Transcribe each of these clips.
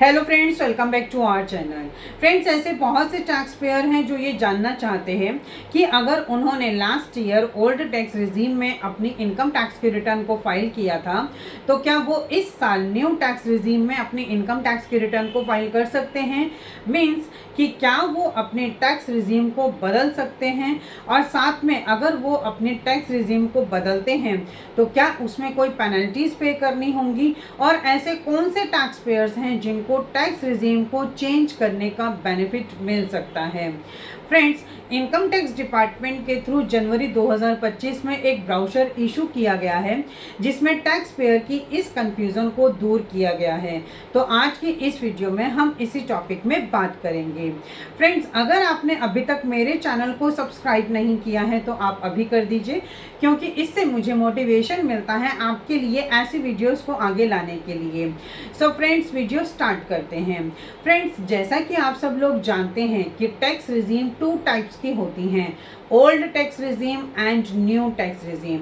Hello friends, welcome back to our channel. Friends, ऐसे बहुत से टैक्स पेयर हैं जो ये जानना चाहते हैं कि अगर उन्होंने last year old tax regime में अपनी इनकम टैक्स की रिटर्न को फाइल किया था तो क्या वो इस साल न्यू टैक्स रिजीम में अपनी इनकम टैक्स की रिटर्न को फाइल कर सकते हैं। मीन्स कि क्या वो अपने टैक्स रिजीम को बदल सकते हैं, और साथ में अगर वो अपने टैक्स रिजीम को बदलते हैं तो क्या उसमें कोई पेनल्टीज पे करनी होंगी, और ऐसे कौन से टैक्स पेयर्स हैं जिनको टैक्स रिजीम को चेंज करने का बेनिफिट मिल सकता है। फ्रेंड्स, इनकम टैक्स डिपार्टमेंट के थ्रू जनवरी 2025 में एक ब्राउचर इशू किया गया है जिसमें टैक्स पेयर की इस कंफ्यूजन को दूर किया गया है। तो आज की इस वीडियो में हम इसी टॉपिक में बात करेंगे। फ्रेंड्स, अगर आपने अभी तक मेरे चैनल को सब्सक्राइब नहीं किया है तो आप अभी कर दीजिए, क्योंकि इससे मुझे मोटिवेशन मिलता है आपके लिए ऐसी वीडियोस को आगे लाने के लिए। सो फ्रेंड्स, वीडियो स्टार्ट करते हैं। फ्रेंड्स, जैसा कि आप सब लोग जानते हैं कि टैक्स रिजीम 2 टाइप्स की होती हैं, old tax regime and new tax regime.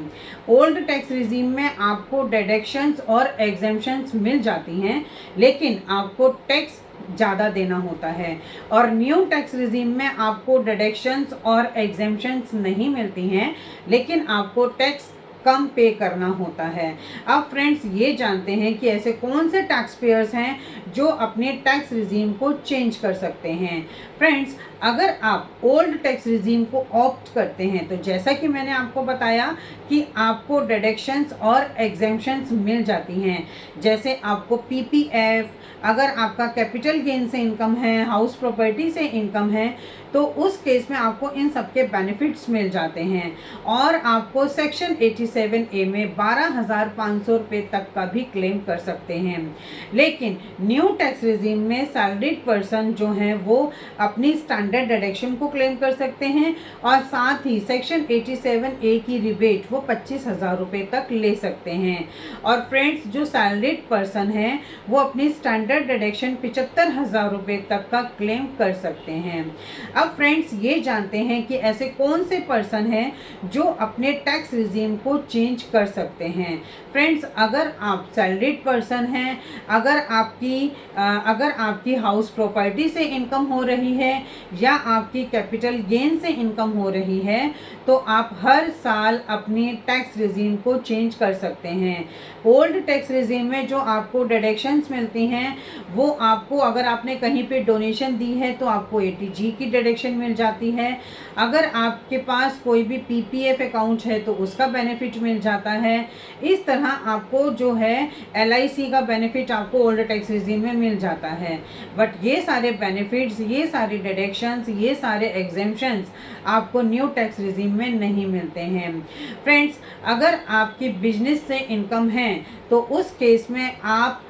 Old tax regime में आपको डिडक्शंस और एग्जेम्पशंस मिल जाती हैं, लेकिन आपको टैक्स ज़्यादा देना होता है, और न्यू टैक्स रिजीम में आपको डिडक्शंस और एग्जेम्पशंस नहीं मिलती हैं, लेकिन आपको टैक्स कम पे करना होता है। अब फ्रेंड्स, ये जानते हैं कि ऐसे कौन से टैक्स पेयर्स हैं जो अपने टैक्स रिजीम को चेंज कर सकते हैं। फ्रेंड्स, अगर आप ओल्ड टैक्स रिजीम को ऑप्ट करते हैं तो जैसा कि मैंने आपको बताया कि आपको डिडक्शंस और एग्जेम्पशंस मिल जाती हैं, जैसे आपको पीपीएफ, अगर आपका कैपिटल गेन से इनकम है, हाउस प्रॉपर्टी से इनकम है, तो उस केस में आपको इन सब के बेनिफिट्स मिल जाते हैं, और आपको सेक्शन 87A में 12,500 रुपये तक का भी क्लेम कर सकते हैं। लेकिन न्यू टैक्स रिजीम में सैलरीड पर्सन जो हैं वो अपनी स्टैंडर्ड डिडक्शन को क्लेम कर सकते हैं, और साथ ही सेक्शन 87A की रिबेट वो 25,000 रुपये तक ले सकते हैं। और फ्रेंड्स, जो सैलरीड पर्सन है वो अपनी स्टैंडर्ड डिडक्शन 75,000 रुपये तक का क्लेम कर सकते हैं। अब फ्रेंड्स, ये जानते हैं कि ऐसे कौन से पर्सन हैं जो अपने टैक्स रिजीम को चेंज कर सकते हैं। फ्रेंड्स, अगर आप सैलरीड पर्सन हैं, अगर आपकी हाउस प्रॉपर्टी से इनकम हो रही है या आपकी कैपिटल गेन से इनकम हो रही है, तो आप हर साल अपनी टैक्स रिजीम को चेंज कर सकते हैं। ओल्ड टैक्स रिजीम में जो आपको डिडक्शंस मिलती हैं वो आपको, अगर आपने कहीं पे डोनेशन दी है तो आपको ATG की डिडक्शन मिल जाती है। अगर आपके पास कोई भी पीपीएफ अकाउंट है तो उसका बेनिफिट मिल जाता है। इस तरह आपको जो है LIC का बेनिफिट आपको ओल्ड टैक्स रिजीम में मिल जाता है। बट ये सारे बेनिफिट्स, ये सारी डिडक्शंस, ये सारे एग्जेम्पशंस आपको न्यू टैक्स रिजीम में नहीं मिलते हैं। फ्रेंड्स, अगर आपकी बिजनेस से इनकम है तो उस केस में आप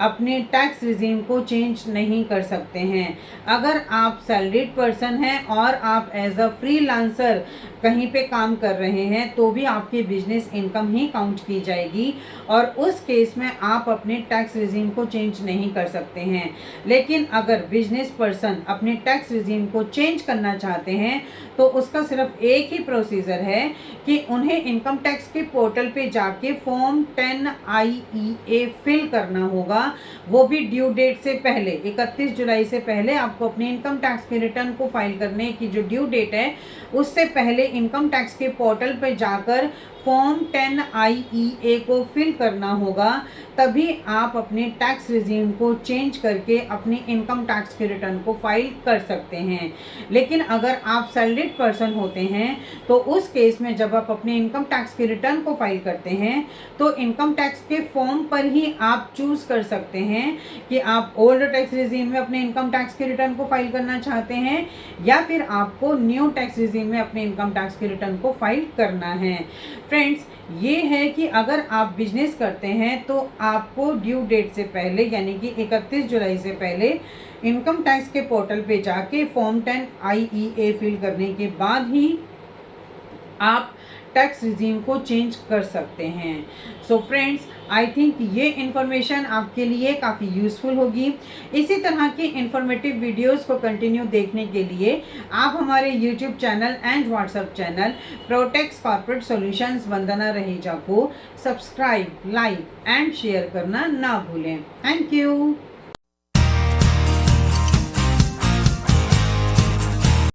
अपने टैक्स रिजीम को चेंज नहीं कर सकते हैं। अगर आप सैलरीड पर्सन हैं और आप एज अ फ्रीलांसर कहीं पे काम कर रहे हैं तो भी आपकी बिजनेस इनकम ही काउंट की जाएगी, और उस केस में आप अपने टैक्स रिजीम को चेंज नहीं कर सकते हैं। लेकिन अगर बिजनेस पर्सन अपने टैक्स रिजीम को चेंज करना चाहते हैं तो उसका सिर्फ एक ही प्रोसीजर है कि उन्हें इनकम टैक्स के पोर्टल पे जाके फॉर्म 10IEA फिल करना होगा, वो भी ड्यू डेट से पहले, 31 जुलाई से पहले आपको अपनी इनकम टैक्स के रिटर्न को फाइल करने की जो ड्यू डेट है उससे पहले इनकम टैक्स के पोर्टल पर जाकर फॉर्म 10IEA को फिल करना होगा, तभी आप अपने टैक्स रिजीम को चेंज करके अपनी इनकम टैक्स के रिटर्न को फाइल कर सकते हैं। लेकिन अगर आप सैलरीड पर्सन होते हैं तो उस केस में जब आप अपने इनकम टैक्स के रिटर्न को फाइल करते हैं तो इनकम टैक्स के फॉर्म पर ही आप चूज़ कर सकते हैं कि आप ओल्ड टैक्स रिजीम में अपने इनकम टैक्स के रिटर्न को फाइल करना चाहते हैं या फिर आपको न्यू टैक्स रिजीम में अपने इनकम टैक्स के रिटर्न को फाइल करना है। फ्रेंड्स, ये है कि अगर आप बिजनेस करते हैं तो आपको ड्यू डेट से पहले, यानी कि 31 जुलाई से पहले इनकम टैक्स के पोर्टल पे जाके फॉर्म 10IEA फिल करने के बाद ही आप टैक्स रिजीम को चेंज कर सकते हैं। सो फ्रेंड्स, आई थिंक ये इन्फॉर्मेशन आपके लिए काफ़ी यूज़फुल होगी। इसी तरह की इन्फॉर्मेटिव वीडियोस को कंटिन्यू देखने के लिए आप हमारे YouTube channel and WhatsApp channel Protex corporate solutions Vandana Raheja को सब्सक्राइब, लाइक एंड शेयर करना ना भूलें। Thank you.